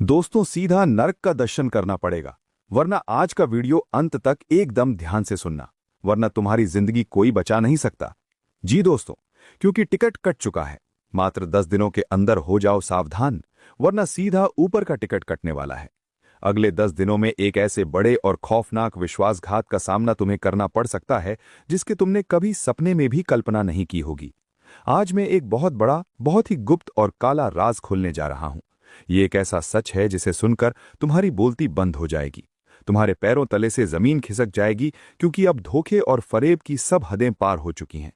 दोस्तों, सीधा नर्क का दर्शन करना पड़ेगा, वरना आज का वीडियो अंत तक एकदम ध्यान से सुनना, वरना तुम्हारी जिंदगी कोई बचा नहीं सकता। जी दोस्तों, क्योंकि टिकट कट चुका है। मात्र 10 दिनों के अंदर हो जाओ सावधान, वरना सीधा ऊपर का टिकट कटने वाला है। अगले 10 दिनों में एक ऐसे बड़े और खौफनाक विश्वासघात का सामना तुम्हें करना पड़ सकता है जिसके तुमने कभी सपने में भी कल्पना नहीं की होगी। आज मैं एक बहुत बड़ा, बहुत ही गुप्त और काला राज खोलने जा रहा हूं। ये एक ऐसा सच है जिसे सुनकर तुम्हारी बोलती बंद हो जाएगी, तुम्हारे पैरों तले से जमीन खिसक जाएगी, क्योंकि अब धोखे और फरेब की सब हदें पार हो चुकी हैं।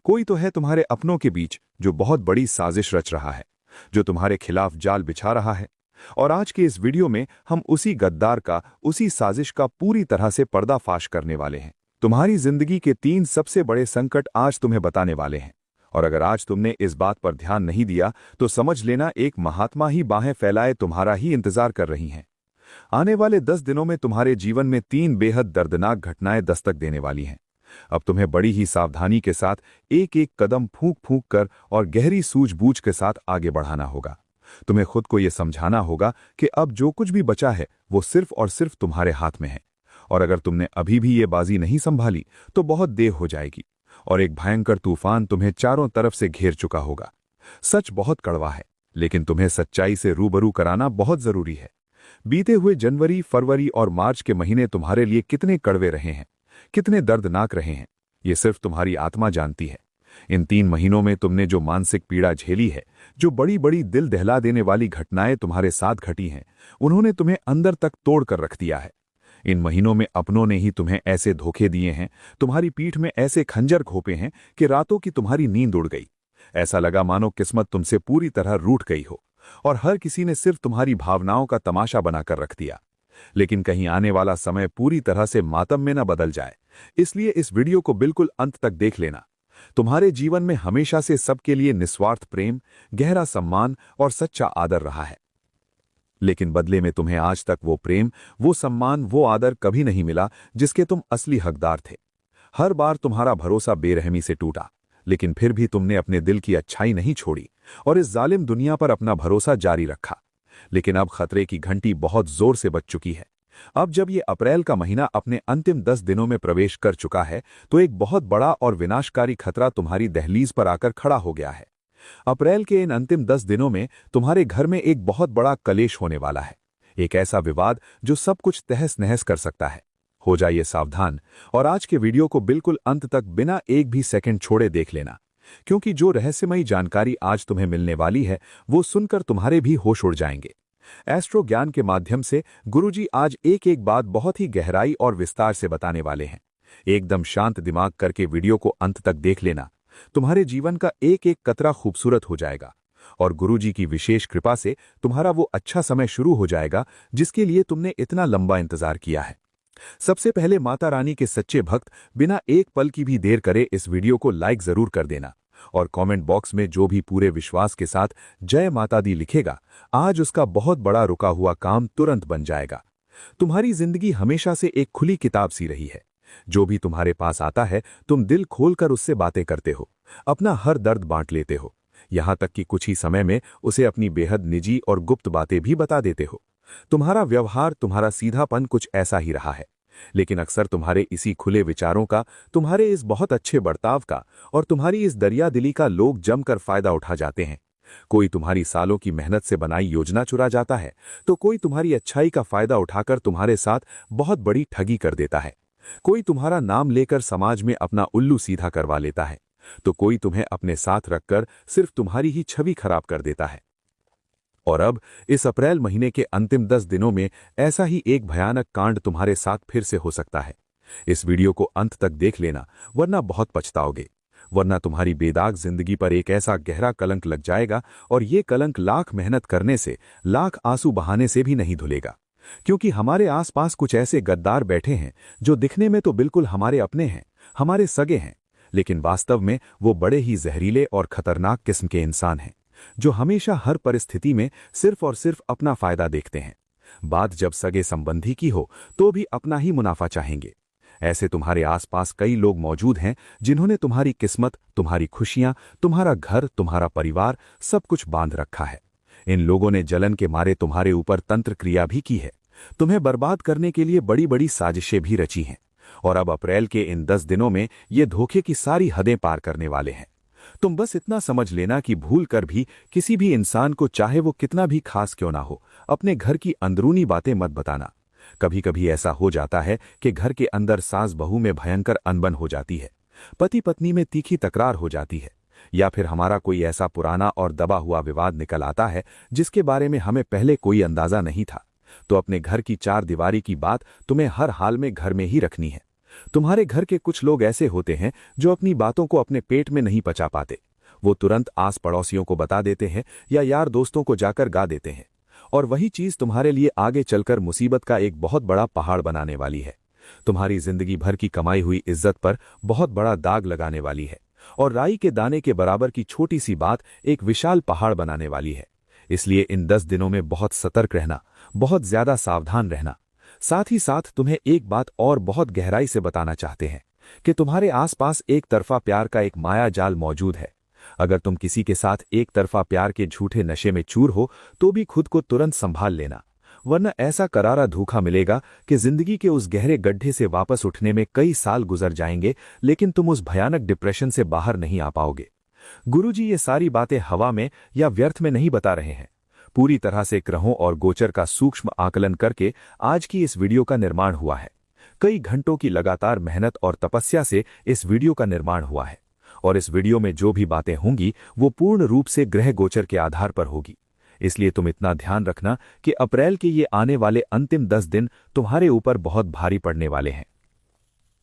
कोई तो है तुम्हारे अपनों के बीच जो बहुत बड़ी साजिश रच रहा है, जो तुम्हारे खिलाफ जाल बिछा रहा है। और आज के इस वीडियो में हम उसी गद्दार का, उसी साजिश का पूरी तरह से पर्दाफाश करने वाले हैं। तुम्हारी जिंदगी के 3 सबसे बड़े संकट आज तुम्हें बताने वाले हैं। और अगर आज तुमने इस बात पर ध्यान नहीं दिया तो समझ लेना एक महात्मा ही बाहें फैलाए तुम्हारा ही इंतजार कर रही हैं। आने वाले 10 दिनों में तुम्हारे जीवन में 3 बेहद दर्दनाक घटनाएं दस्तक देने वाली हैं। अब तुम्हें बड़ी ही सावधानी के साथ एक एक कदम फूंक फूंक कर और गहरी सूझबूझ के साथ आगे बढ़ाना होगा। तुम्हें खुद को यह समझाना होगा कि अब जो कुछ भी बचा है वो सिर्फ और सिर्फ तुम्हारे हाथ में है। और अगर तुमने अभी भी ये बाजी नहीं संभाली तो बहुत देर हो जाएगी और एक भयंकर तूफान तुम्हें चारों तरफ से घेर चुका होगा। सच बहुत कड़वा है, लेकिन तुम्हें सच्चाई से रूबरू कराना बहुत जरूरी है। बीते हुए जनवरी, फरवरी और मार्च के महीने तुम्हारे लिए कितने कड़वे रहे हैं, कितने दर्दनाक रहे हैं, ये सिर्फ तुम्हारी आत्मा जानती है। इन 3 महीनों में तुमने जो मानसिक पीड़ा झेली है, जो बड़ी बड़ी दिल दहला देने वाली घटनाएं तुम्हारे साथ घटी हैं, उन्होंने तुम्हें अंदर तक तोड़ कर रख दिया है। इन महीनों में अपनों ने ही तुम्हें ऐसे धोखे दिए हैं, तुम्हारी पीठ में ऐसे खंजर घोंपे हैं कि रातों की तुम्हारी नींद उड़ गई। ऐसा लगा मानो किस्मत तुमसे पूरी तरह रूठ गई हो और हर किसी ने सिर्फ तुम्हारी भावनाओं का तमाशा बनाकर रख दिया। लेकिन कहीं आने वाला समय पूरी तरह से मातम में न बदल जाए, इसलिए इस वीडियो को बिल्कुल अंत तक देख लेना। तुम्हारे जीवन में हमेशा से सबके लिए निस्वार्थ प्रेम, गहरा सम्मान और सच्चा आदर रहा है, लेकिन बदले में तुम्हें आज तक वो प्रेम, वो सम्मान, वो आदर कभी नहीं मिला जिसके तुम असली हकदार थे। हर बार तुम्हारा भरोसा बेरहमी से टूटा, लेकिन फिर भी तुमने अपने दिल की अच्छाई नहीं छोड़ी और इस जालिम दुनिया पर अपना भरोसा जारी रखा। लेकिन अब खतरे की घंटी बहुत जोर से बज चुकी है। अब जब ये अप्रैल का महीना अपने अंतिम 10 दिनों में प्रवेश कर चुका है तो एक बहुत बड़ा और विनाशकारी खतरा तुम्हारी दहलीज पर आकर खड़ा हो गया है। अप्रैल के इन अंतिम 10 दिनों में तुम्हारे घर में एक बहुत बड़ा कलेश होने वाला है, एक ऐसा विवाद जो सब कुछ तहस नहस कर सकता है। हो जाइए सावधान और आज के वीडियो को बिल्कुल अंत तक बिना एक भी सेकंड छोड़े देख लेना, क्योंकि जो रहस्यमयी जानकारी आज तुम्हें मिलने वाली है वो सुनकर तुम्हारे भी होश उड़ जाएंगे। एस्ट्रो ज्ञान के माध्यम से गुरुजी आज एक एक बात बहुत ही गहराई और विस्तार से बताने वाले हैं। एकदम शांत दिमाग करके वीडियो को अंत तक देख लेना। तुम्हारे जीवन का एक एक कतरा खूबसूरत हो जाएगा और गुरुजी की विशेष कृपा से तुम्हारा वो अच्छा समय शुरू हो जाएगा जिसके लिए तुमने इतना लंबा इंतजार किया है। सबसे पहले माता रानी के सच्चे भक्त बिना एक पल की भी देर करे इस वीडियो को लाइक जरूर कर देना और कमेंट बॉक्स में जो भी पूरे विश्वास के साथ जय माता दी लिखेगा, आज उसका बहुत बड़ा रुका हुआ काम तुरंत बन जाएगा। तुम्हारी जिंदगी हमेशा से एक खुली किताब सी रही है। जो भी तुम्हारे पास आता है तुम दिल खोलकर उससे बातें करते हो, अपना हर दर्द बांट लेते हो, यहां तक कि कुछ ही समय में उसे अपनी बेहद निजी और गुप्त बातें भी बता देते हो। तुम्हारा व्यवहार, तुम्हारा सीधापन कुछ ऐसा ही रहा है, लेकिन अक्सर तुम्हारे इसी खुले विचारों का, तुम्हारे इस बहुत अच्छे बर्ताव का और तुम्हारी इस दरियादिली का लोग जमकर फायदा उठा जाते हैं। कोई तुम्हारी सालों की मेहनत से बनाई योजना चुरा जाता है तो कोई तुम्हारी अच्छाई का फायदा उठाकर तुम्हारे साथ बहुत बड़ी ठगी कर देता है। कोई तुम्हारा नाम लेकर समाज में अपना उल्लू सीधा करवा लेता है तो कोई तुम्हें अपने साथ रखकर सिर्फ तुम्हारी ही छवि खराब कर देता है। और अब इस अप्रैल महीने के अंतिम 10 दिनों में ऐसा ही एक भयानक कांड तुम्हारे साथ फिर से हो सकता है। इस वीडियो को अंत तक देख लेना, वरना बहुत पछताओगे, वरना तुम्हारी बेदाग जिंदगी पर एक ऐसा गहरा कलंक लग जाएगा और ये कलंक लाख मेहनत करने से, लाख आंसू बहाने से भी नहीं धुलेगा। क्योंकि हमारे आसपास कुछ ऐसे गद्दार बैठे हैं जो दिखने में तो बिल्कुल हमारे अपने हैं, हमारे सगे हैं, लेकिन वास्तव में वो बड़े ही जहरीले और खतरनाक किस्म के इंसान हैं जो हमेशा हर परिस्थिति में सिर्फ और सिर्फ अपना फायदा देखते हैं। बात जब सगे संबंधी की हो तो भी अपना ही मुनाफा चाहेंगे। ऐसे तुम्हारे आसपास कई लोग मौजूद हैं जिन्होंने तुम्हारी किस्मत, तुम्हारी खुशियां, तुम्हारा घर, तुम्हारा परिवार सब कुछ बांध रखा है। इन लोगों ने जलन के मारे तुम्हारे ऊपर तंत्र क्रिया भी की है, तुम्हें बर्बाद करने के लिए बड़ी बड़ी साजिशें भी रची हैं। और अब अप्रैल के इन 10 दिनों में ये धोखे की सारी हदें पार करने वाले हैं। तुम बस इतना समझ लेना कि भूल कर भी किसी भी इंसान को, चाहे वो कितना भी खास क्यों ना हो, अपने घर की अंदरूनी बातें मत बताना। कभी कभी ऐसा हो जाता है कि घर के अंदर सास बहू में भयंकर अनबन हो जाती है, पति पत्नी में तीखी तकरार हो जाती है, या फिर हमारा कोई ऐसा पुराना और दबा हुआ विवाद निकल आता है जिसके बारे में हमें पहले कोई अंदाजा नहीं था। तो अपने घर की चार दीवारी की बात तुम्हें हर हाल में घर में ही रखनी है। तुम्हारे घर के कुछ लोग ऐसे होते हैं जो अपनी बातों को अपने पेट में नहीं पचा पाते। वो तुरंत आस पड़ोसियों को बता देते हैं या यार दोस्तों को जाकर गा देते हैं, और वही चीज तुम्हारे लिए आगे चलकर मुसीबत का एक बहुत बड़ा पहाड़ बनाने वाली है। तुम्हारी जिंदगी भर की कमाई हुई इज्जत पर बहुत बड़ा दाग लगाने वाली है, और राई के दाने के बराबर की छोटी सी बात एक विशाल पहाड़ बनाने वाली है। इसलिए इन 10 दिनों में बहुत सतर्क रहना, बहुत ज्यादा सावधान रहना। साथ ही साथ तुम्हें एक बात और बहुत गहराई से बताना चाहते हैं कि तुम्हारे आसपास एक तरफा प्यार का एक माया जाल मौजूद है। अगर तुम किसी के साथ एक तरफा प्यार के झूठे नशे में चूर हो तो भी खुद को तुरंत संभाल लेना, वरना ऐसा करारा धोखा मिलेगा कि जिंदगी के उस गहरे गड्ढे से वापस उठने में कई साल गुजर जाएंगे, लेकिन तुम उस भयानक डिप्रेशन से बाहर नहीं आ पाओगे। गुरुजी ये सारी बातें हवा में या व्यर्थ में नहीं बता रहे हैं। पूरी तरह से ग्रहों और गोचर का सूक्ष्म आकलन करके आज की इस वीडियो का निर्माण हुआ है। कई घंटों की लगातार मेहनत और तपस्या से इस वीडियो का निर्माण हुआ है, और इस वीडियो में जो भी बातें होंगी वो पूर्ण रूप से ग्रह गोचर के आधार पर होगी। इसलिए तुम इतना ध्यान रखना कि अप्रैल के ये आने वाले अंतिम 10 दिन तुम्हारे ऊपर बहुत भारी पड़ने वाले हैं।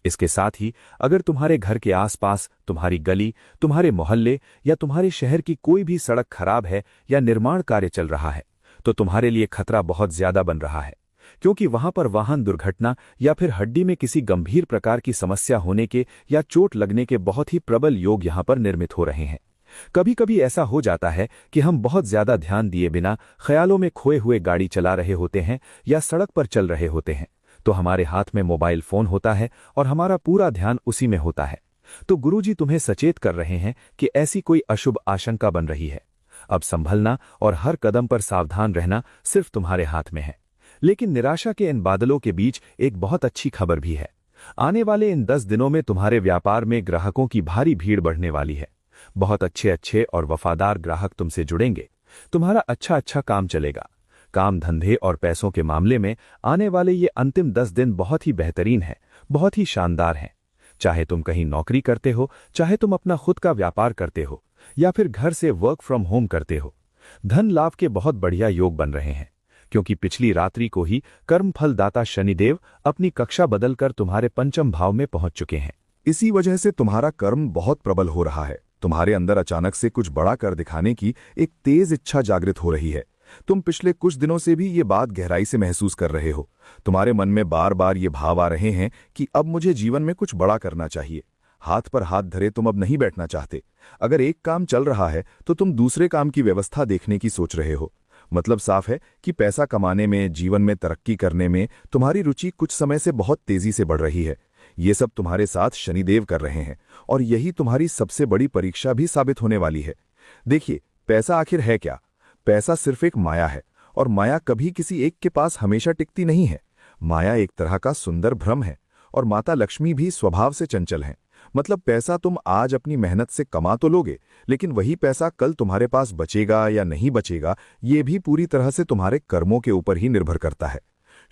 इसके साथ ही अगर तुम्हारे घर के आसपास, तुम्हारी गली, तुम्हारे मोहल्ले या तुम्हारे शहर की कोई भी सड़क खराब है या निर्माण कार्य चल रहा है, तो तुम्हारे लिए खतरा बहुत ज्यादा बन रहा है, क्योंकि वहां पर वाहन दुर्घटना या फिर हड्डी में किसी गंभीर प्रकार की समस्या होने के या चोट लगने के बहुत ही प्रबल योग यहां पर निर्मित हो रहे हैं। कभी कभी ऐसा हो जाता है कि हम बहुत ज्यादा ध्यान दिए बिना ख्यालों में खोए हुए गाड़ी चला रहे होते हैं या सड़क पर चल रहे होते हैं, तो हमारे हाथ में मोबाइल फोन होता है और हमारा पूरा ध्यान उसी में होता है। तो गुरुजी तुम्हें सचेत कर रहे हैं कि ऐसी कोई अशुभ आशंका बन रही है। अब संभलना और हर कदम पर सावधान रहना सिर्फ तुम्हारे हाथ में है। लेकिन निराशा के इन बादलों के बीच एक बहुत अच्छी खबर भी है। आने वाले इन 10 दिनों में तुम्हारे व्यापार में ग्राहकों की भारी भीड़ बढ़ने वाली है। बहुत अच्छे अच्छे और वफादार ग्राहक तुमसे जुड़ेंगे। तुम्हारा अच्छा काम चलेगा। काम धंधे और पैसों के मामले में आने वाले ये अंतिम 10 दिन बहुत ही बेहतरीन हैं, बहुत ही शानदार हैं। चाहे तुम कहीं नौकरी करते हो, चाहे तुम अपना खुद का व्यापार करते हो, या फिर घर से वर्क फ्रॉम होम करते हो, धन लाभ के बहुत बढ़िया योग बन रहे हैं, क्योंकि पिछली रात्रि को ही कर्मफलदाता शनिदेव अपनी कक्षा बदलकर तुम्हारे पंचम भाव में पहुंच चुके हैं। इसी वजह से तुम्हारा कर्म बहुत प्रबल हो रहा है। तुम्हारे अंदर अचानक से कुछ बड़ा कर दिखाने की एक तेज इच्छा जागृत हो रही है। तुम पिछले कुछ दिनों से भी ये बात गहराई से महसूस कर रहे हो। तुम्हारे मन में बार बार ये भाव आ रहे हैं कि अब मुझे जीवन में कुछ बड़ा करना चाहिए। हाथ पर हाथ धरे तुम अब नहीं बैठना चाहते। अगर एक काम चल रहा है तो तुम दूसरे काम की व्यवस्था देखने की सोच रहे हो। मतलब साफ है कि पैसा कमाने में, जीवन में तरक्की करने में तुम्हारी रुचि कुछ समय से बहुत तेजी से बढ़ रही है। ये सब तुम्हारे साथ शनिदेव कर रहे हैं, और यही तुम्हारी सबसे बड़ी परीक्षा भी साबित होने वाली है। देखिए, पैसा आखिर है क्या? पैसा सिर्फ एक माया है, और माया कभी किसी एक के पास हमेशा टिकती नहीं है। माया एक तरह का सुंदर भ्रम है, और माता लक्ष्मी भी स्वभाव से चंचल हैं। मतलब पैसा तुम आज अपनी मेहनत से कमा तो लोगे, लेकिन वही पैसा कल तुम्हारे पास बचेगा या नहीं बचेगा, ये भी पूरी तरह से तुम्हारे कर्मों के ऊपर ही निर्भर करता है।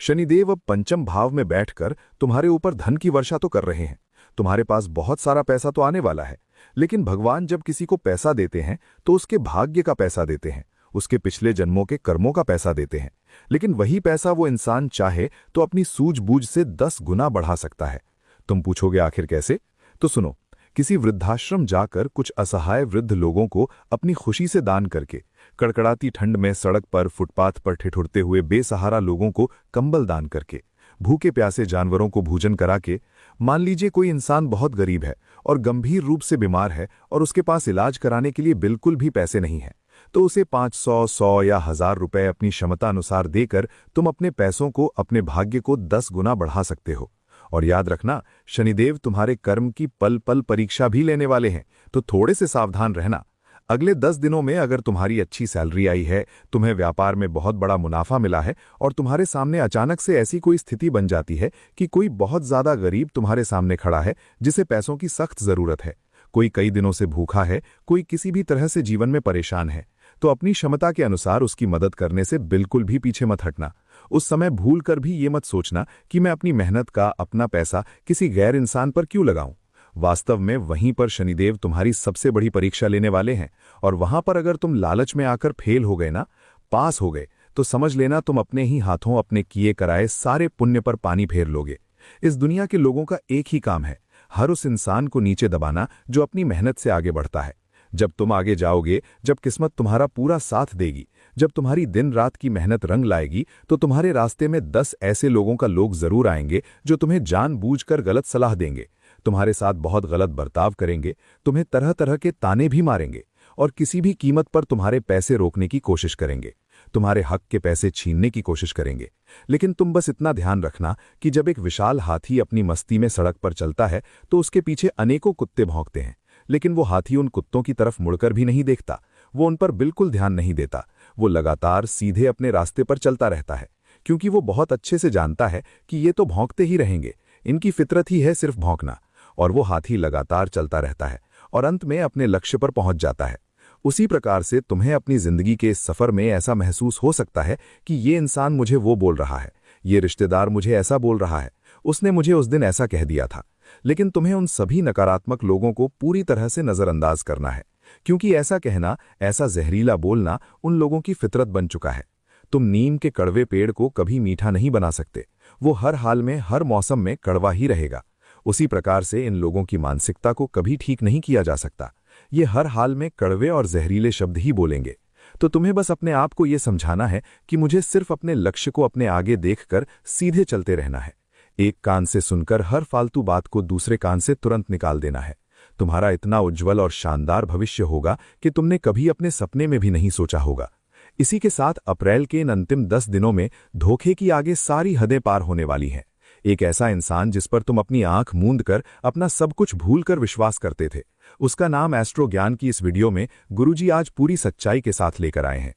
शनिदेव अब पंचम भाव में बैठकर तुम्हारे ऊपर धन की वर्षा तो कर रहे हैं। तुम्हारे पास बहुत सारा पैसा तो आने वाला है, लेकिन भगवान जब किसी को पैसा देते हैं तो उसके भाग्य का पैसा देते हैं, उसके पिछले जन्मों के कर्मों का पैसा देते हैं। लेकिन वही पैसा वो इंसान चाहे तो अपनी सूझबूझ से 10 गुना बढ़ा सकता है। तुम पूछोगे आखिर कैसे? तो सुनो, किसी वृद्धाश्रम जाकर कुछ असहाय वृद्ध लोगों को अपनी खुशी से दान करके, कड़कड़ाती ठंड में सड़क पर फुटपाथ पर ठिठुरते हुए बेसहारा लोगों को कंबल दान करके, भूखे प्यासे जानवरों को भोजन करा के, मान लीजिए कोई इंसान बहुत गरीब है और गंभीर रूप से बीमार है और उसके पास इलाज कराने के लिए बिल्कुल भी पैसे नहीं हैं, तो उसे 500, 100 या 1000 रुपए अपनी क्षमता अनुसार देकर तुम अपने पैसों को, अपने भाग्य को 10 गुना बढ़ा सकते हो। और याद रखना, शनिदेव तुम्हारे कर्म की पल पल परीक्षा भी लेने वाले हैं, तो थोड़े से सावधान रहना। अगले 10 दिनों में अगर तुम्हारी अच्छी सैलरी आई है, तुम्हें व्यापार में बहुत बड़ा मुनाफा मिला है और तुम्हारे सामने अचानक से ऐसी कोई स्थिति बन जाती है कि कोई बहुत ज्यादा गरीब तुम्हारे सामने खड़ा है जिसे पैसों की सख्त जरूरत है, कोई कई दिनों से भूखा है, कोई किसी भी तरह से जीवन में परेशान है, तो अपनी क्षमता के अनुसार उसकी मदद करने से बिल्कुल भी पीछे मत हटना। उस समय भूल कर भी ये मत सोचना कि मैं अपनी मेहनत का, अपना पैसा किसी गैर इंसान पर क्यों लगाऊं। वास्तव में वहीं पर शनिदेव तुम्हारी सबसे बड़ी परीक्षा लेने वाले हैं, और वहां पर अगर तुम लालच में आकर फेल हो गए ना, पास हो गए, तो समझ लेना तुम अपने ही हाथों अपने किए कराए सारे पुण्य पर पानी फेर लोगे। इस दुनिया के लोगों का एक ही काम है, हर उस इंसान को नीचे दबाना जो अपनी मेहनत से आगे बढ़ता है। जब तुम आगे जाओगे, जब किस्मत तुम्हारा पूरा साथ देगी, जब तुम्हारी दिन रात की मेहनत रंग लाएगी, तो तुम्हारे रास्ते में 10 ऐसे लोगों का लोग जरूर आएंगे जो तुम्हें जानबूझकर गलत सलाह देंगे, तुम्हारे साथ बहुत गलत बर्ताव करेंगे, तुम्हें तरह तरह के ताने भी मारेंगे और किसी भी कीमत पर तुम्हारे पैसे रोकने की कोशिश करेंगे, तुम्हारे हक के पैसे छीनने की कोशिश करेंगे। लेकिन तुम बस इतना ध्यान रखना कि जब एक विशाल हाथी अपनी मस्ती में सड़क पर चलता है तो उसके पीछे अनेकों कुत्ते भौंकते हैं, लेकिन वो हाथी उन कुत्तों की तरफ मुड़कर भी नहीं देखता, वो उन पर बिल्कुल ध्यान नहीं देता। वो लगातार सीधे अपने रास्ते पर चलता रहता है, क्योंकि वो बहुत अच्छे से जानता है कि ये तो भौंकते ही रहेंगे, इनकी फितरत ही है सिर्फ भौंकना। और वो हाथी लगातार चलता रहता है और अंत में अपने लक्ष्य पर पहुंच जाता है। उसी प्रकार से तुम्हें अपनी जिंदगी के इस सफर में ऐसा महसूस हो सकता है कि ये इंसान मुझे वो बोल रहा है, ये रिश्तेदार मुझे ऐसा बोल रहा है, उसने मुझे उस दिन ऐसा कह दिया था। लेकिन तुम्हें उन सभी नकारात्मक लोगों को पूरी तरह से नजरअंदाज करना है, क्योंकि ऐसा कहना, ऐसा जहरीला बोलना उन लोगों की फितरत बन चुका है। तुम नीम के कड़वे पेड़ को कभी मीठा नहीं बना सकते, वो हर हाल में, हर मौसम में कड़वा ही रहेगा। उसी प्रकार से इन लोगों की मानसिकता को कभी ठीक नहीं किया जा सकता, ये हर हाल में कड़वे और जहरीले शब्द ही बोलेंगे। तो तुम्हें बस अपने आप को ये समझाना है कि मुझे सिर्फ अपने लक्ष्य को अपने आगे देखकर सीधे चलते रहना है। एक कान से सुनकर हर फालतू बात को दूसरे कान से तुरंत निकाल देना है। तुम्हारा इतना उज्जवल और शानदार भविष्य होगा कि तुमने कभी अपने सपने में भी नहीं सोचा होगा। इसी के साथ अप्रैल के इन अंतिम 10 दिनों में धोखे की आगे सारी हदें पार होने वाली हैं। एक ऐसा इंसान जिस पर तुम अपनी आंख मूंद कर अपना सब कुछ भूलकर विश्वास करते थे, उसका नाम एस्ट्रो ज्ञान की इस वीडियो में गुरुजी आज पूरी सच्चाई के साथ लेकर आए हैं।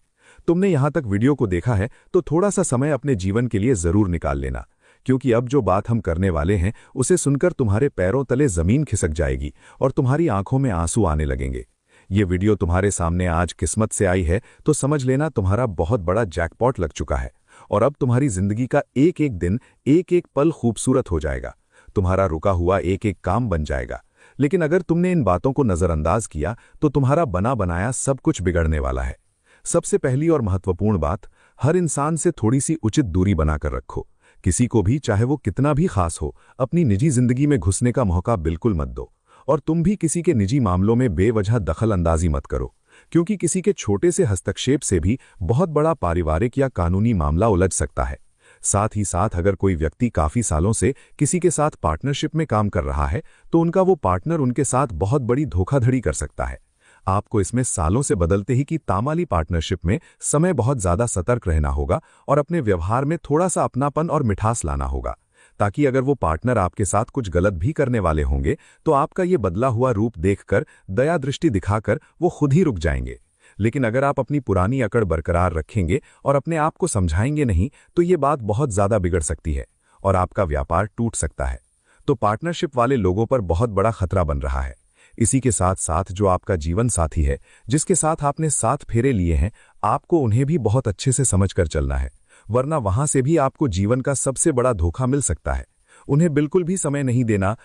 तुमने यहां तक वीडियो को देखा है तो थोड़ा सा समय अपने जीवन के लिए जरूर निकाल लेना, क्योंकि अब जो बात हम करने वाले हैं उसे सुनकर तुम्हारे पैरों तले जमीन खिसक जाएगी और तुम्हारी आंखों में आंसू आने लगेंगे। ये वीडियो तुम्हारे सामने आज किस्मत से आई है तो समझ लेना तुम्हारा बहुत बड़ा जैकपॉट लग चुका है और अब तुम्हारी जिंदगी का एक एक दिन, एक एक पल खूबसूरत हो जाएगा, तुम्हारा रुका हुआ एक एक काम बन जाएगा। लेकिन अगर तुमने इन बातों को नजरअंदाज किया तो तुम्हारा बना बनाया सब कुछ बिगड़ने वाला है। सबसे पहली और महत्वपूर्ण बात, हर इंसान से थोड़ी सी उचित दूरी बनाकर रखो। किसी को भी, चाहे वो कितना भी खास हो, अपनी निजी जिंदगी में घुसने का मौका बिल्कुल मत दो। और तुम भी किसी के निजी मामलों में बेवजह दखल अंदाजी मत करो, क्योंकि किसी के छोटे से हस्तक्षेप से भी बहुत बड़ा पारिवारिक या कानूनी मामला उलझ सकता है। साथ ही साथ अगर कोई व्यक्ति काफी सालों से किसी के साथ पार्टनरशिप में काम कर रहा है तो उनका वो पार्टनर उनके साथ बहुत बड़ी धोखाधड़ी कर सकता है। आपको इसमें सालों से बदलते ही की तामाली पार्टनरशिप में समय बहुत ज्यादा सतर्क रहना होगा और अपने व्यवहार में थोड़ा सा अपनापन और मिठास लाना होगा, ताकि अगर वो पार्टनर आपके साथ कुछ गलत भी करने वाले होंगे तो आपका ये बदला हुआ रूप देखकर, दया दृष्टि दिखाकर वो खुद ही रुक जाएंगे। लेकिन अगर आप अपनी पुरानी अकड़ बरकरार रखेंगे और अपने आप को समझाएंगे नहीं तो ये बात बहुत ज्यादा बिगड़ सकती है और आपका व्यापार टूट सकता है। तो पार्टनरशिप वाले लोगों पर बहुत बड़ा खतरा बन रहा है। इसी के साथ साथ जो आपका जीवन साथी है, जिसके साथ आपने 7 फेरे लिए हैं, आपको उन्हें भी बहुत अच्छे से समझकर चलना है, वरना वहां से भी आपको जीवन का सबसे बड़ा धोखा मिल सकता है। उन्हें बिल्कुल भी समय नहीं देना,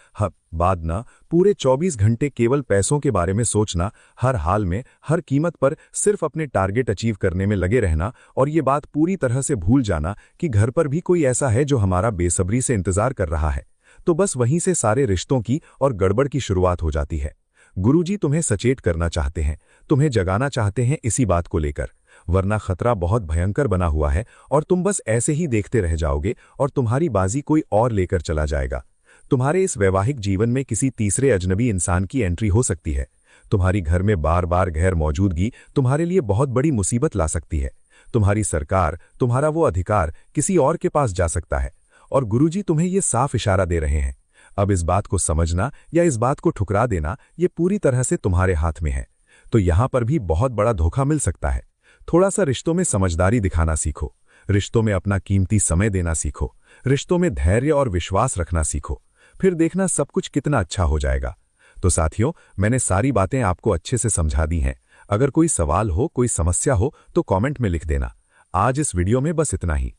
बाद न पूरे 24 घंटे केवल पैसों के बारे में सोचना, हर हाल में, हर कीमत पर सिर्फ अपने टारगेट अचीव करने में लगे रहना और ये बात पूरी तरह से भूल जाना कि घर पर भी कोई ऐसा है जो हमारा बेसब्री से इंतजार कर रहा है। तो बस वहीं से सारे रिश्तों की और गड़बड़ की शुरुआत हो जाती है। गुरुजी तुम्हें सचेत करना चाहते हैं, तुम्हें जगाना चाहते हैं इसी बात को लेकर, वरना खतरा बहुत भयंकर बना हुआ है और तुम बस ऐसे ही देखते रह जाओगे और तुम्हारी बाजी कोई और लेकर चला जाएगा। तुम्हारे इस वैवाहिक जीवन में किसी तीसरे अजनबी इंसान की एंट्री हो सकती है। तुम्हारी घर में बार बार गैर मौजूदगी तुम्हारे लिए बहुत बड़ी मुसीबत ला सकती है। तुम्हारी सरकार, तुम्हारा वो अधिकार किसी और के पास जा सकता है और गुरुजी तुम्हें ये साफ इशारा दे रहे हैं। अब इस बात को समझना या इस बात को ठुकरा देना ये पूरी तरह से तुम्हारे हाथ में है। तो यहां पर भी बहुत बड़ा धोखा मिल सकता है। थोड़ा सा रिश्तों में समझदारी दिखाना सीखो, रिश्तों में अपना कीमती समय देना सीखो, रिश्तों में धैर्य और विश्वास रखना सीखो, फिर देखना सब कुछ कितना अच्छा हो जाएगा। तो साथियों, मैंने सारी बातें आपको अच्छे से समझा दी हैं। अगर कोई सवाल हो, कोई समस्या हो तो कमेंट में लिख देना। आज इस वीडियो में बस इतना ही।